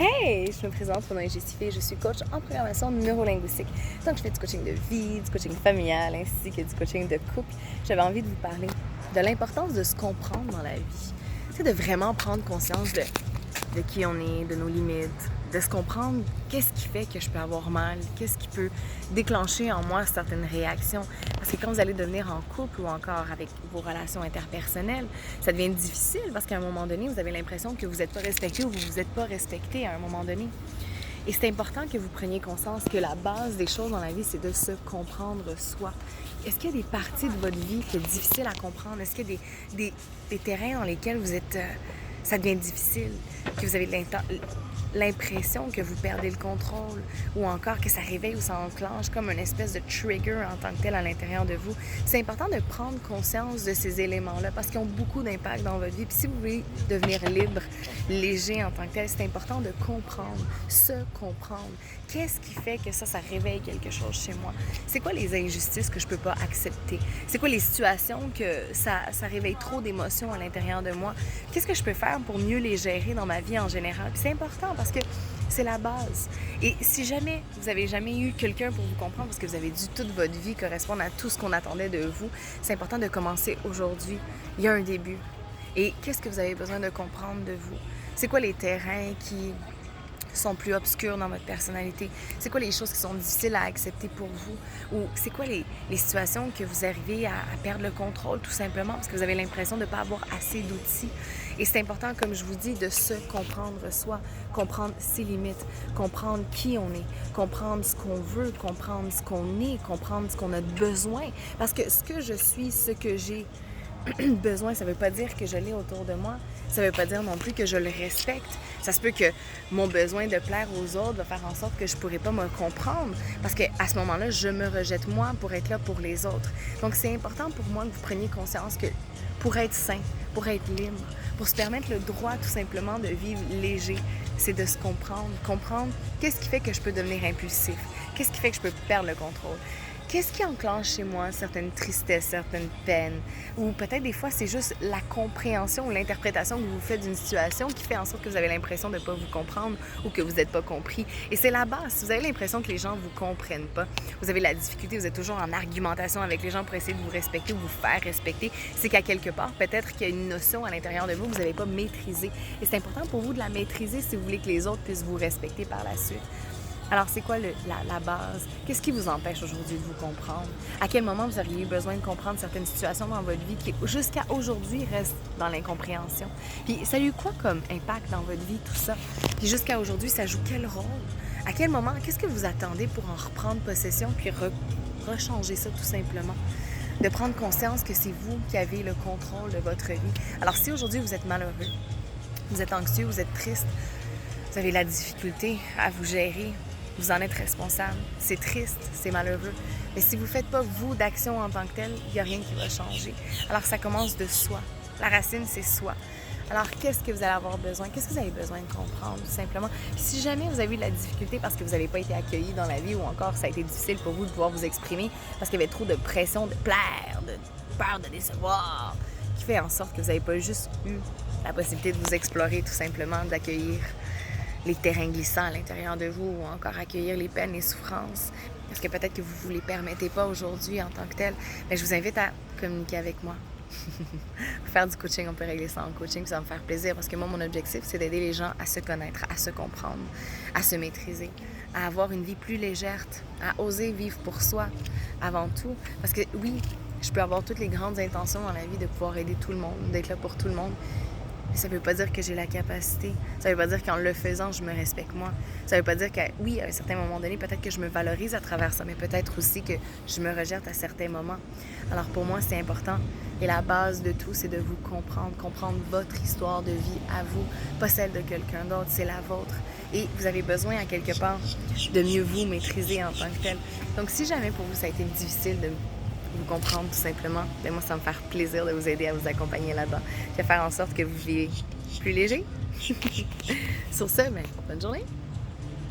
Hey! Je me présente, mon nom est Jessie, je suis coach en programmation neurolinguistique. Donc, je fais du coaching de vie, du coaching familial, ainsi que du coaching de couple. J'avais envie de vous parler de l'importance de se comprendre dans la vie. C'est de vraiment prendre conscience de qui on est, de nos limites, de se comprendre qu'est-ce qui fait que je peux avoir mal, qu'est-ce qui peut déclencher en moi certaines réactions. Parce que quand vous allez devenir en couple ou encore avec vos relations interpersonnelles, ça devient difficile parce qu'à un moment donné, vous avez l'impression que vous n'êtes pas respecté ou vous vous êtes pas respecté à un moment donné. Et c'est important que vous preniez conscience que la base des choses dans la vie, c'est de se comprendre soi. Est-ce qu'il y a des parties de votre vie qui sont difficiles à comprendre? Est-ce qu'il y a des terrains dans lesquels vous êtes... ça devient difficile, que vous avez l'impression que vous perdez le contrôle ou encore que ça réveille ou ça enclenche comme une espèce de trigger en tant que tel à l'intérieur de vous. C'est important de prendre conscience de ces éléments-là parce qu'ils ont beaucoup d'impact dans votre vie. Puis si vous voulez devenir libre, léger en tant que tel, c'est important de comprendre, se comprendre. Qu'est-ce qui fait que ça réveille quelque chose chez moi? C'est quoi les injustices que je peux pas accepter? C'est quoi les situations que ça réveille trop d'émotions à l'intérieur de moi? Qu'est-ce que je peux faire pour mieux les gérer dans ma vie en général? Puis c'est important parce que c'est la base. Et si jamais vous n'avez jamais eu quelqu'un pour vous comprendre, parce que vous avez dû toute votre vie correspondre à tout ce qu'on attendait de vous, c'est important de commencer aujourd'hui. Il y a un début. Et qu'est-ce que vous avez besoin de comprendre de vous? C'est quoi les terrains qui sont plus obscurs dans votre personnalité? C'est quoi les choses qui sont difficiles à accepter pour vous? Ou c'est quoi les situations que vous arrivez à perdre le contrôle tout simplement parce que vous avez l'impression de ne pas avoir assez d'outils? Et c'est important, comme je vous dis, de se comprendre soi, comprendre ses limites, comprendre qui on est, comprendre ce qu'on veut, comprendre ce qu'on est, comprendre ce qu'on a besoin. Parce que ce que je suis, ce que j'ai besoin, ça ne veut pas dire que je l'ai autour de moi. Ça ne veut pas dire non plus que je le respecte. Ça se peut que mon besoin de plaire aux autres va faire en sorte que je ne pourrai pas me comprendre parce qu'à ce moment-là, je me rejette moi pour être là pour les autres. Donc, c'est important pour moi que vous preniez conscience que pour être sain, pour être libre, pour se permettre le droit tout simplement de vivre léger, c'est de se comprendre. Comprendre qu'est-ce qui fait que je peux devenir impulsif, qu'est-ce qui fait que je peux perdre le contrôle. Qu'est-ce qui enclenche chez moi certaines tristesses, certaines peines? Ou peut-être des fois, c'est juste la compréhension ou l'interprétation que vous faites d'une situation qui fait en sorte que vous avez l'impression de ne pas vous comprendre ou que vous n'êtes pas compris. Et c'est la base. Si vous avez l'impression que les gens ne vous comprennent pas, vous avez la difficulté, vous êtes toujours en argumentation avec les gens pour essayer de vous respecter ou vous faire respecter, c'est qu'à quelque part, peut-être qu'il y a une notion à l'intérieur de vous que vous n'avez pas maîtrisée. Et c'est important pour vous de la maîtriser si vous voulez que les autres puissent vous respecter par la suite. Alors, c'est quoi la base? Qu'est-ce qui vous empêche aujourd'hui de vous comprendre? À quel moment vous auriez eu besoin de comprendre certaines situations dans votre vie qui, jusqu'à aujourd'hui, restent dans l'incompréhension? Puis, ça a eu quoi comme impact dans votre vie, tout ça? Puis, jusqu'à aujourd'hui, ça joue quel rôle? À quel moment? Qu'est-ce que vous attendez pour en reprendre possession puis rechanger ça tout simplement? De prendre conscience que c'est vous qui avez le contrôle de votre vie. Alors, si aujourd'hui, vous êtes malheureux, vous êtes anxieux, vous êtes triste, vous avez la difficulté à vous gérer, vous en êtes responsable. C'est triste, c'est malheureux. Mais si vous ne faites pas, vous, d'action en tant que telle, il n'y a rien qui va changer. Alors, ça commence de soi. La racine, c'est soi. Alors, qu'est-ce que vous allez avoir besoin? Qu'est-ce que vous avez besoin de comprendre, tout simplement? Puis, si jamais vous avez eu de la difficulté parce que vous n'avez pas été accueilli dans la vie ou encore ça a été difficile pour vous de pouvoir vous exprimer parce qu'il y avait trop de pression, de plaire, de peur de décevoir, qui fait en sorte que vous n'avez pas juste eu la possibilité de vous explorer, tout simplement, d'accueillir les terrains glissants à l'intérieur de vous ou encore accueillir les peines, les souffrances, parce que peut-être que vous ne vous les permettez pas aujourd'hui en tant que tel, mais je vous invite à communiquer avec moi. Pour faire du coaching, on peut régler ça en coaching, ça va me faire plaisir parce que moi, mon objectif, c'est d'aider les gens à se connaître, à se comprendre, à se maîtriser, à avoir une vie plus légère, à oser vivre pour soi avant tout. Parce que oui, je peux avoir toutes les grandes intentions dans la vie de pouvoir aider tout le monde, d'être là pour tout le monde. Mais ça ne veut pas dire que j'ai la capacité. Ça ne veut pas dire qu'en le faisant, je me respecte moi. Ça ne veut pas dire que, oui, à un certain moment donné, peut-être que je me valorise à travers ça, mais peut-être aussi que je me rejette à certains moments. Alors pour moi, c'est important. Et la base de tout, c'est de vous comprendre. Comprendre votre histoire de vie à vous, pas celle de quelqu'un d'autre, c'est la vôtre. Et vous avez besoin, à quelque part, de mieux vous maîtriser en tant que tel. Donc si jamais pour vous, ça a été difficile de vous comprendre tout simplement, mais moi, ça va me faire plaisir de vous aider à vous accompagner là-dedans, de faire en sorte que vous viviez plus léger. Sur ce, bonne journée!